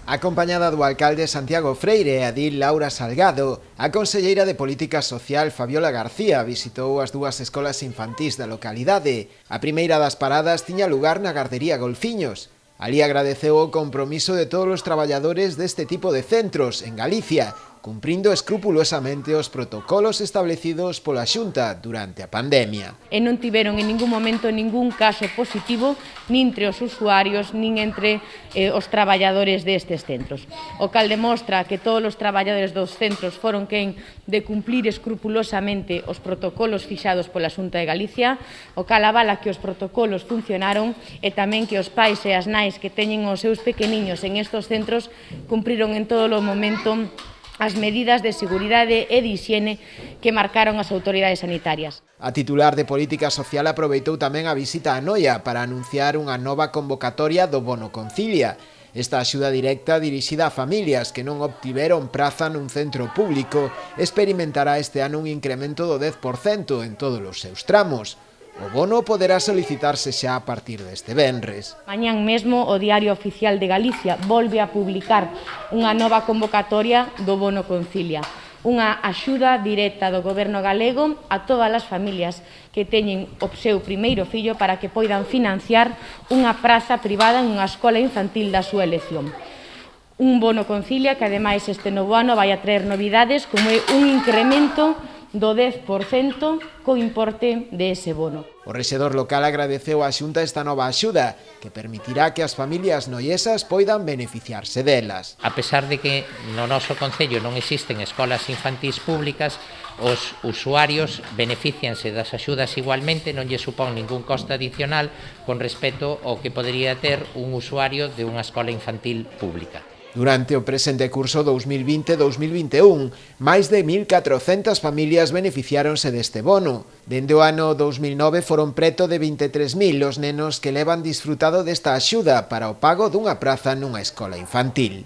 Acompañada do alcalde Santiago Freire e a edil Laura Salgado, a conselleira de Política Social Fabiola García visitou as dúas escolas infantís da localidade. A primeira das paradas tiña lugar na gardería Golfiños. Alí agradeceu o compromiso de todos os traballadores deste tipo de centros en Galicia, cumprindo escrupulosamente os protocolos establecidos pola Xunta durante a pandemia. E non tiveron en ningún momento ningún caso positivo nin entre os usuarios nin entre os traballadores destes centros. O cal demostra que todos os traballadores dos centros foron quen de cumplir escrupulosamente os protocolos fixados pola Xunta de Galicia, o cal avala que os protocolos funcionaron e tamén que os pais e as nais que teñen os seus pequeniños en estos centros cumpriron en todo o momento as medidas de seguridade e de hixiene que marcaron as autoridades sanitarias. A titular de Política Social aproveitou tamén a visita a Noia para anunciar unha nova convocatoria do Bono Concilia. Esta axuda directa dirixida a familias que non obtiveron praza nun centro público experimentará este ano un incremento do 10% en todos os seus tramos. O bono poderá solicitarse xa a partir deste venres. Mañán mesmo o Diario Oficial de Galicia volve a publicar unha nova convocatoria do Bono Concilia, unha axuda directa do Goberno galego a todas as familias que teñen o seu primeiro fillo para que poidan financiar unha praza privada en unha escola infantil da súa elección. Un Bono Concilia que ademais este novo ano vai a traer novidades como é un incremento do 10% co importe de ese bono. O rexedor local agradeceu á Xunta esta nova axuda, que permitirá que as familias noiesas poidan beneficiarse delas. A pesar de que no noso concello non existen escolas infantís públicas, os usuarios beneficianse das axudas igualmente, non lle supón ningún coste adicional con respecto ao que podería ter un usuario de unha escola infantil pública. Durante o presente curso 2020-2021, máis de 1.400 familias beneficiáronse deste bono. Dende o ano 2009 foron preto de 23.000 os nenos que levan disfrutado desta axuda para o pago dunha praza nunha escola infantil.